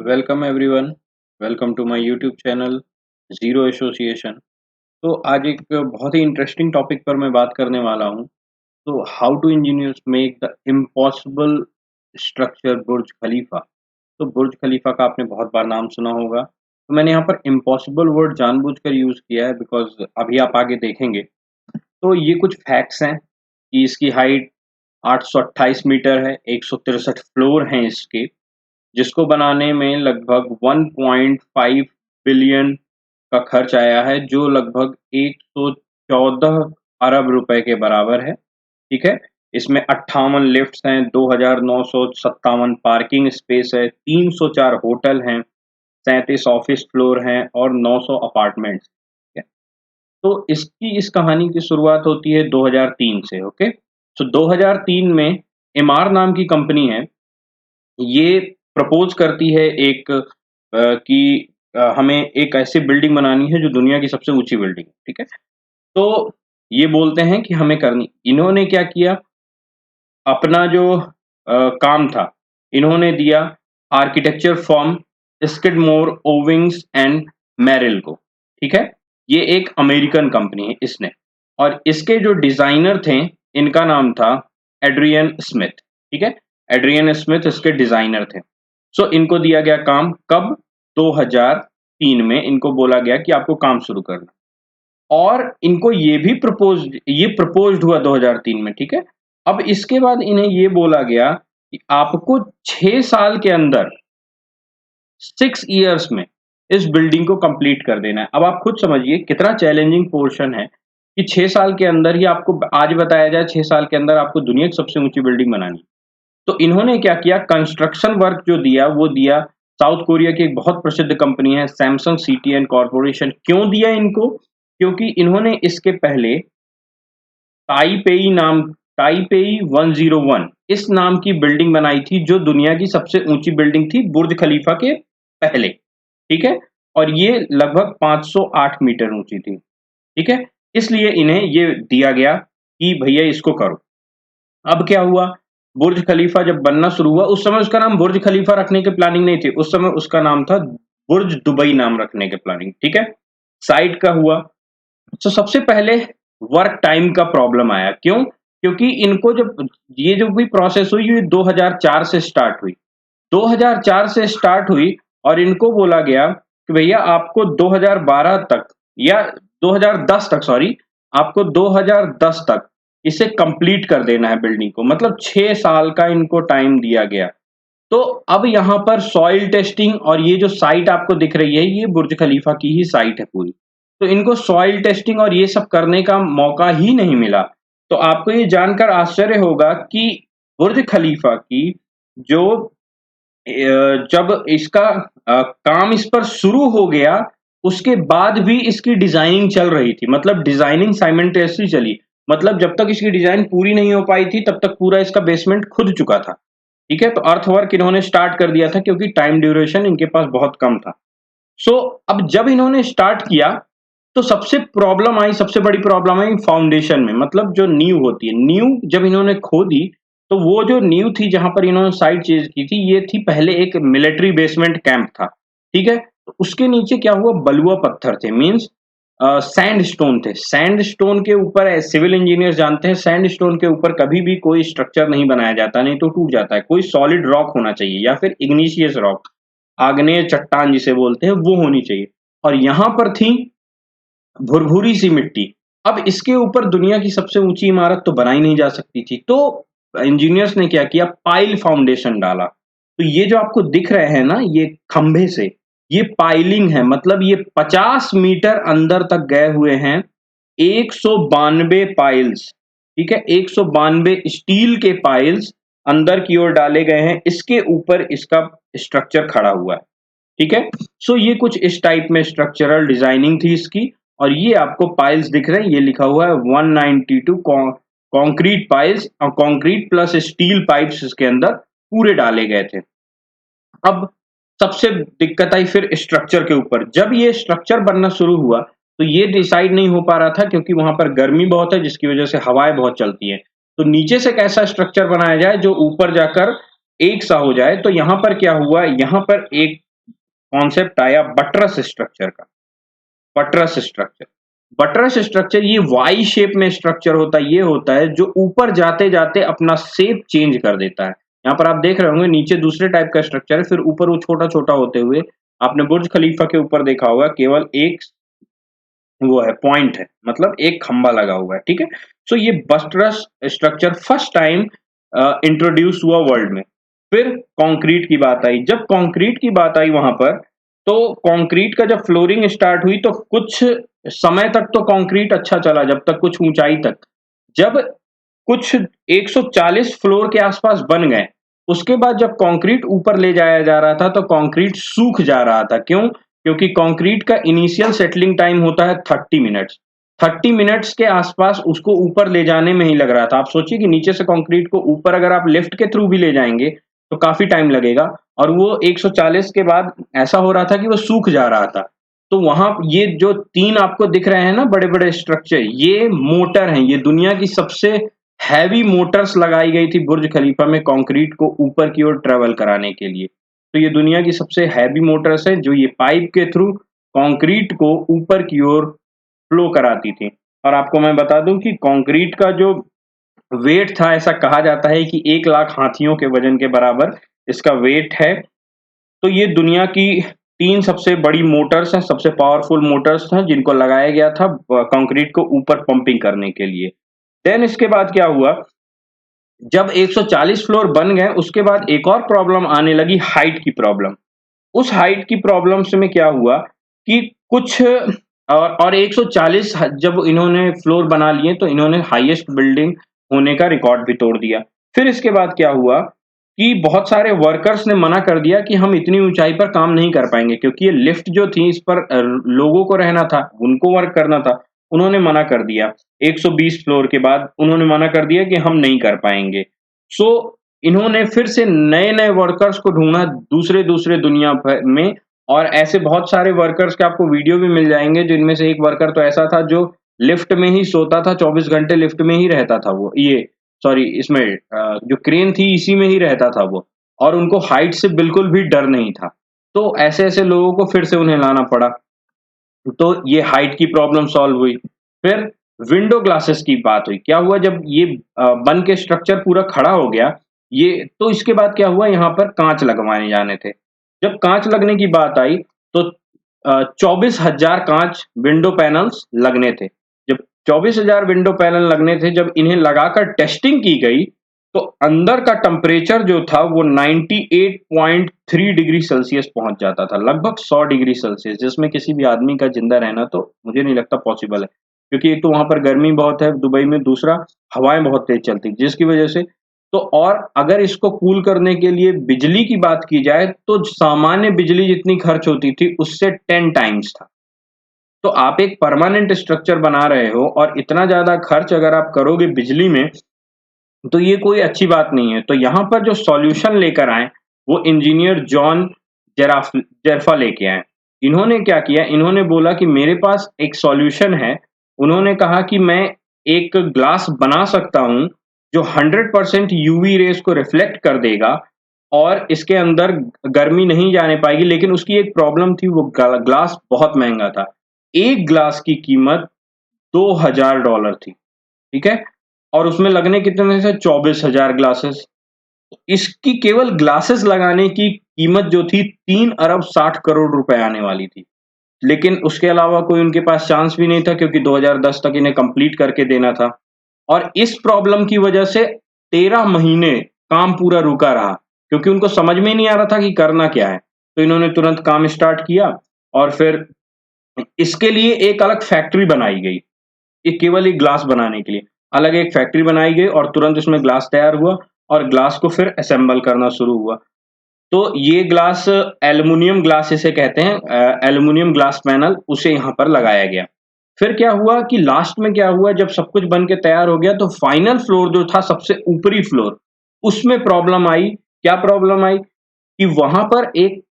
Welcome everyone. Welcome to my YouTube channel zero association. तो आज एक बहुत ही इंटरेस्टिंग टॉपिक पर मैं बात करने वाला हूँ। तो how to engineers make the impossible structure Burj Khalifa. तो बुर्ज खलीफा का आपने बहुत बार नाम सुना होगा। तो मैंने यहाँ पर इम्पॉसिबल वर्ड जानबूझकर यूज़ किया है बिकॉज अभी आप आगे देखेंगे। तो ये कुछ फैक्ट्स हैं कि इसकी हाइट 828 मीटर है, 163 फ्लोर हैं इसके, जिसको बनाने में लगभग 1.5 बिलियन का खर्च आया है, जो लगभग 114 अरब रुपए के बराबर है। ठीक है। इसमें 58 लिफ्ट्स हैं, 2,957 पार्किंग स्पेस है, 304 होटल हैं, 37 ऑफिस फ्लोर हैं और 900 अपार्टमेंट्स। ठीक है। तो इस कहानी की शुरुआत होती है 2003 से। ओके। तो 2003 में इमार नाम की कंपनी है, ये प्रपोज करती है कि हमें एक ऐसी बिल्डिंग बनानी है जो दुनिया की सबसे ऊंची बिल्डिंग है। ठीक है। तो ये बोलते हैं कि हमें करनी, इन्होंने क्या किया, अपना जो काम था, इन्होंने दिया architecture firm Skidmore Owings and Merrill को। ठीक है। ये एक अमेरिकन कंपनी है इसने, और इसके जो डिजाइनर थे, इनका नाम था एड्रियन स्मिथ। ठीक है। एड्रियन स्मिथ इसके डिजाइनर थे। सो इनको दिया गया काम कब? 2003 में इनको बोला गया कि आपको काम शुरू करना, और इनको ये प्रपोज्ड हुआ 2003 में। ठीक है। अब इसके बाद इन्हें ये बोला गया कि आपको 6 साल के अंदर, 6 इयर्स में इस बिल्डिंग को कंप्लीट कर देना है। अब आप खुद समझिए कितना चैलेंजिंग पोर्शन है कि 6 साल के अंदर ही आपको आज बताया जाए 6 साल के अंदर आपको दुनिया की सबसे ऊंची बिल्डिंग बनानी है। तो इन्होंने क्या किया, कंस्ट्रक्शन वर्क जो दिया वो दिया साउथ कोरिया की एक बहुत प्रसिद्ध कंपनी है सैमसंग सीटीएन कॉर्पोरेशन। क्यों दिया इनको? क्योंकि इन्होंने इसके पहले ताइपेई नाम ताइपेई 101 इस नाम की बिल्डिंग बनाई थी, जो दुनिया की सबसे ऊंची बिल्डिंग थी बुर्ज खलीफा के पहले। ठीक है। और ये लगभग 508 मीटर ऊंची थी। ठीक है। इसलिए इन्हें ये दिया गया कि भैया इसको करो। अब क्या हुआ, बुर्ज खलीफा जब बनना शुरू हुआ, उस समय उसका नाम बुर्ज खलीफा रखने की प्लानिंग नहीं थी, उस समय उसका नाम था बुर्ज दुबई नाम रखने की प्लानिंग। ठीक है। साइट का हुआ। तो सबसे पहले वर्क टाइम का प्रॉब्लम आया। क्यों? क्योंकि इनको जब ये जो भी प्रोसेस हुई, ये 2004 से स्टार्ट हुई। 2004 से स्टार्ट हुई और इनको बोला गया कि भैया आपको 2012 तक या 2010 तक, सॉरी, आपको 2010 तक इसे कंप्लीट कर देना है बिल्डिंग को। मतलब 6 साल का इनको टाइम दिया गया। तो अब यहाँ पर सॉइल टेस्टिंग, और ये जो साइट आपको दिख रही है, ये बुर्ज खलीफा की ही साइट है पूरी। तो इनको सॉइल टेस्टिंग और ये सब करने का मौका ही नहीं मिला। तो आपको ये जानकर आश्चर्य होगा कि बुर्ज खलीफा की जो जब इसका काम इस पर शुरू हो गया, उसके बाद भी इसकी डिजाइनिंग चल रही थी। मतलब डिजाइनिंग साइमल्टेनियसली चली। मतलब जब तक इसकी डिजाइन पूरी नहीं हो पाई थी, तब तक पूरा इसका बेसमेंट खुद चुका था। ठीक है। तो अर्थ वर्क इन्होंने स्टार्ट कर दिया था, क्योंकि टाइम ड्यूरेशन इनके पास बहुत कम था। सो अब जब इन्होंने स्टार्ट किया, तो सबसे बड़ी प्रॉब्लम आई फाउंडेशन में। मतलब जो नींव होती है, नींव जब इन्होंने खोदी, तो वो जो नींव थी जहां पर इन्होंने साइट चेंज की थी, ये थी पहले एक मिलिट्री बेसमेंट कैंप था। ठीक है। तो उसके नीचे क्या हुआ, बलुआ पत्थर थे, मींस सैंड स्टोन थे। सैंड स्टोन के ऊपर, सिविल इंजीनियर जानते हैं, सैंड स्टोन के ऊपर कभी भी कोई स्ट्रक्चर नहीं बनाया जाता, नहीं तो टूट जाता है। कोई सॉलिड रॉक होना चाहिए, या फिर इग्निशियस रॉक, आग्नेय चट्टान जिसे बोलते हैं, वो होनी चाहिए। और यहां पर थी भुरभुरी सी मिट्टी। अब इसके ऊपर दुनिया की सबसे ऊंची इमारत तो बनाई नहीं जा सकती थी। तो इंजीनियर्स ने क्या किया, पाइल फाउंडेशन डाला। तो ये जो आपको दिख रहे हैं ना, ये खंभे से, ये पाइलिंग है। मतलब ये 50 मीटर अंदर तक गए हुए हैं। 192 पाइल्स। ठीक है। 192 स्टील के पाइल्स अंदर की ओर डाले गए हैं। इसके ऊपर इसका स्ट्रक्चर खड़ा हुआ है। ठीक है। सो ये कुछ इस टाइप में स्ट्रक्चरल डिजाइनिंग थी इसकी। और ये आपको पाइल्स दिख रहे हैं, ये लिखा हुआ है 192 कॉन्क्रीट पाइल्स, और कॉन्क्रीट प्लस स्टील पाइप्स इसके अंदर पूरे डाले गए थे। अब सबसे दिक्कत आई फिर स्ट्रक्चर के ऊपर। जब ये स्ट्रक्चर बनना शुरू हुआ, तो ये डिसाइड नहीं हो पा रहा था, क्योंकि वहां पर गर्मी बहुत है, जिसकी वजह से हवाएं बहुत चलती हैं। तो नीचे से कैसा स्ट्रक्चर बनाया जाए जो ऊपर जाकर एक सा हो जाए। तो यहाँ पर क्या हुआ, यहाँ पर एक कॉन्सेप्ट आया बटरस स्ट्रक्चर का। बटरस स्ट्रक्चर, बटरस स्ट्रक्चर ये वाई शेप में स्ट्रक्चर होता है, ये होता है जो ऊपर जाते जाते अपना शेप चेंज कर देता है। यहाँ पर आप देख रहे होंगे नीचे दूसरे टाइप का स्ट्रक्चर है, फिर ऊपर वो छोटा छोटा होते हुए, आपने बुर्ज खलीफा के ऊपर देखा होगा केवल एक वो है, पॉइंट है, मतलब एक खंबा लगा हुआ है, ठीक है। सो ये buttress structure first time introduce हुआ वर्ल्ड में। फिर कंक्रीट की बात आई, जब कंक्रीट की बात आई वहां पर, तो कंक्रीट का जब फ्लोरिंग स्टार्ट हुई तो कुछ समय तक तो कंक्रीट अच्छा चला, जब तक कुछ ऊंचाई तक। जब कुछ 140 फ्लोर के आसपास बन गए, उसके बाद जब कंक्रीट ऊपर ले जाया जा रहा था तो कंक्रीट सूख जा रहा था। क्यों? क्योंकि कंक्रीट का इनिशियल सेटलिंग टाइम होता है 30 मिनट्स। 30 मिनट्स के आसपास उसको ऊपर ले जाने में ही लग रहा था। आप सोचिए कि नीचे से कंक्रीट को ऊपर अगर आप लिफ्ट के थ्रू भी ले जाएंगे तो काफी टाइम लगेगा, और वो 140 के बाद ऐसा हो रहा था कि वो सूख जा रहा था। तो वहां ये जो 3 आपको दिख रहे हैं ना बड़े बड़े स्ट्रक्चर, ये मोटर हैं, ये दुनिया की सबसे हैवी मोटर्स लगाई गई थी बुर्ज खलीफा में कंक्रीट को ऊपर की ओर ट्रेवल कराने के लिए। तो ये दुनिया की सबसे हैवी मोटर्स है जो ये पाइप के थ्रू कंक्रीट को ऊपर की ओर फ्लो कराती थी। और आपको मैं बता दूं कि कंक्रीट का जो वेट था, ऐसा कहा जाता है कि 1 लाख हाथियों के वजन के बराबर इसका वेट है। तो ये दुनिया की 3 सबसे बड़ी मोटर्स हैं, सबसे पावरफुल मोटर्स हैं जिनको लगाया गया था कंक्रीट को ऊपर पंपिंग करने के लिए। देन इसके बाद क्या हुआ, जब 140 फ्लोर बन गए उसके बाद एक और प्रॉब्लम आने लगी, हाइट की प्रॉब्लम। उस हाइट की प्रॉब्लम से में क्या हुआ कि कुछ और 140 जब इन्होंने फ्लोर बना लिए तो इन्होंने हाईएस्ट बिल्डिंग होने का रिकॉर्ड भी तोड़ दिया। फिर इसके बाद क्या हुआ कि बहुत सारे वर्कर्स ने मना कर दिया कि हम इतनी ऊंचाई पर काम नहीं कर पाएंगे, क्योंकि ये लिफ्ट जो थी इस पर लोगों को रहना था, उनको वर्क करना था। उन्होंने मना कर दिया, 120 फ्लोर के बाद उन्होंने मना कर दिया कि हम नहीं कर पाएंगे। सो इन्होंने फिर से नए-नए वर्कर्स को ढूँढा दूसरे-दूसरे दुनिया भर में, और ऐसे बहुत सारे वर्कर्स के आपको वीडियो भी मिल जाएँगे, जिनमें से एक वर्कर तो ऐसा था जो लिफ्ट में ही सोता था, 24 घंटे लिफ्ट में ही रहता था वो। ये सॉरी इसमें जो क्रेन थी इसी में ही रहता था वो, और उनको हाइट से बिल्कुल भी डर नहीं था। तो ऐसे-ऐसे लोगों को फिर से उन्हें लाना पड़ा। तो ये हाइट की प्रॉब्लम सॉल्व हुई। फिर विंडो ग्लासेस की बात हुई। क्या हुआ जब ये बन के स्ट्रक्चर पूरा खड़ा हो गया, ये तो इसके बाद क्या हुआ, यहाँ पर काँच लगवाने जाने थे। जब काँच लगने की बात आई तो 24,000 काँच विंडो पैनल्स लगने थे। जब 24,000 विंडो पैनल लगने थे, जब इन्हें लगाकर टेस्टिंग की गई, तो अंदर का टेम्परेचर जो था वो 98.3 डिग्री सेल्सियस पहुँच जाता था, लगभग 100 डिग्री सेल्सियस, जिसमें किसी भी आदमी का ज़िंदा रहना तो मुझे नहीं लगता पॉसिबल है। क्योंकि एक तो वहाँ पर गर्मी बहुत है दुबई में, दूसरा हवाएँ बहुत तेज़ चलती हैं, जिसकी वजह से तो और अगर इसको कूल करने के लिए बिजली की बात की जाए, तो सामान्य बिजली जितनी खर्च होती थी, उससे 10 टाइम्स था। तो आप एक परमानेंट स्ट्रक्चर बना रहे हो और इतना ज़्यादा खर्च अगर आप करोगे बिजली में, तो ये कोई अच्छी बात नहीं है। तो यहाँ पर जो सॉल्यूशन लेकर आए, वो इंजीनियर जॉन जेरफा लेके आए। इन्होंने क्या किया, इन्होंने बोला कि मेरे पास एक सॉल्यूशन है। उन्होंने कहा कि मैं एक ग्लास बना सकता हूँ, जो 100% यूवी रेज़ को रिफ्लेक्ट कर देगा और इसके अंदर गर्मी नहीं जाने पाएगी, लेकिन उसकी एक प्रॉब्लम थी, वो ग्लास बहुत महँगा था। एक ग्लास की कीमत $2,000 थी, ठीक है? और उसमें लगने कितने थे, 24,000 ग्लासेस। इसकी केवल ग्लासेस लगाने की कीमत जो थी 3 अरब 60 करोड़ रुपए आने वाली थी। लेकिन उसके अलावा कोई उनके पास चांस भी नहीं था, क्योंकि 2010 तक इन्हें कंप्लीट करके देना था। और इस प्रॉब्लम की वजह से 13 महीने काम पूरा रुका रहा, क्योंकि उनको समझ में ही नहीं आ रहा था कि करना क्या है। तो इन्होंने तुरंत काम स्टार्ट किया और फिर इसके लिए एक अलग फैक्ट्री बनाई गई। ये केवल एक ग्लास बनाने के लिए अलग एक फैक्ट्री बनाई गई और तुरंत इसमें ग्लास तैयार हुआ और ग्लास को फिर असेंबल करना शुरू हुआ। तो ये ग्लास एल्युमिनियम ग्लास इसे कहते हैं, एल्युमिनियम ग्लास पैनल उसे यहाँ पर लगाया गया। फिर क्या हुआ कि लास्ट में क्या हुआ, जब सब कुछ बन के तैयार हो गया तो फाइनल फ्लोर जो था, सबसे ऊपरी फ्लोर, उसमें प्रॉब्लम आई। क्या प्रॉब्लम आई कि वहां पर एक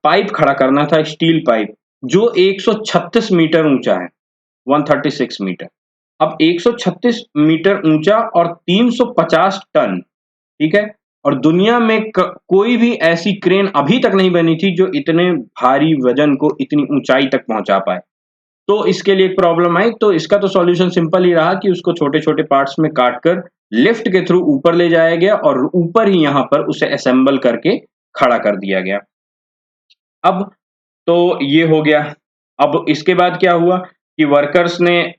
पाइप खड़ा करना था, स्टील पाइप, जो 136 मीटर ऊंचा है, 136 मीटर। अब 136 मीटर ऊंचा और 350 टन, ठीक है? और दुनिया में कोई भी ऐसी क्रेन अभी तक नहीं बनी थी जो इतने भारी वजन को इतनी ऊंचाई तक पहुंचा पाए। तो इसके लिए एक प्रॉब्लम आई, तो इसका तो सॉल्यूशन सिंपल ही रहा कि उसको छोटे-छोटे पार्ट्स में काट कर लिफ्ट के थ्रू ऊपर ले जाया गया और ऊपर ही यहाँ पर उसे असेंबल करके खड़ा कर दिया गया। अब तो ये हो गया। अब इसके बाद क्या हुआ कि वर्कर्स ने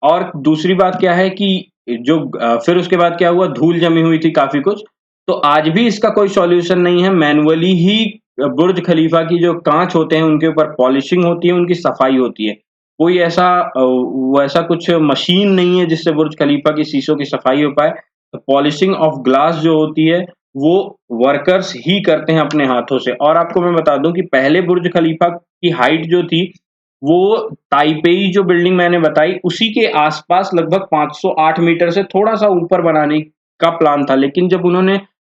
और दूसरी बात क्या है कि जो फिर उसके बाद क्या हुआ, धूल जमी हुई थी काफ़ी कुछ, तो आज भी इसका कोई सॉल्यूशन नहीं है, मैनुअली ही बुर्ज खलीफा की जो काँच होते हैं उनके ऊपर पॉलिशिंग होती है, उनकी सफाई होती है। कोई ऐसा वैसा कुछ मशीन नहीं है जिससे बुर्ज खलीफा की शीशों की सफाई हो पाए। तो पॉलिशिंग ऑफ ग्लास जो होती है वो वर्कर्स ही करते हैं अपने हाथों से। और आपको मैं बता दूं कि पहले बुर्ज खलीफा की हाइट जो थी वो ताइपेई जो बिल्डिंग मैंने बताई उसी के आसपास लगभग 508 मीटर से थोड़ा सा ऊपर बनाने का प्लान था, लेकिन जब उन्होंने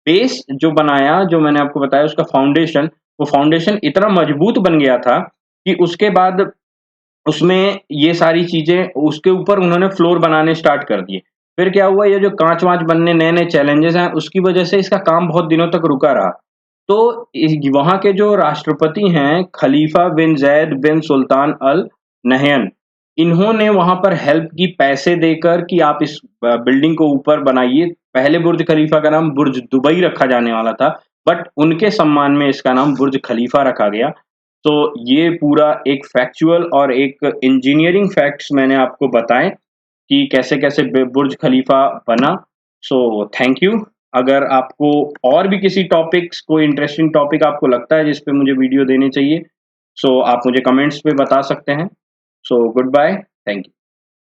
बेस जो बनाया, जो मैंने आपको बताया उसका फाउंडेशन, वो फाउंडेशन इतना मजबूत बन गया था कि उसके बाद उसमें ये सारी चीज़ें उसके ऊपर उन्होंने फ्लोर बनाने स्टार्ट कर दिए। फिर क्या हुआ, ये जो काँच-वाँच बनने नए-नए चैलेंजेज़ हैं, उसकी वजह से इसका काम बहुत दिनों तक रुका रहा। तो वहाँ के जो राष्ट्रपति हैं, खलीफा बिन ज़ैद बिन सुल्तान अल नहयान, इन्होंने वहाँ पर हेल्प की पैसे देकर कि आप इस बिल्डिंग को ऊपर बनाइए। पहले बुर्ज खलीफा का नाम बुर्ज दुबई रखा जाने वाला था, बट उनके सम्मान में इसका नाम बुर्ज खलीफा रखा गया। तो ये पूरा एक फैक्चुअल और एक इंजीनियरिंग फैक्ट्स मैंने आपको बताएँ कि कैसे-कैसे बुर्ज खलीफा बना। So thank you. अगर आपको और भी किसी टॉपिक्स कोई इंटरेस्टिंग टॉपिक आपको लगता है जिस पे मुझे वीडियो देनी चाहिए, सो आप मुझे कमेंट्स पे बता सकते हैं। So goodbye, thank you.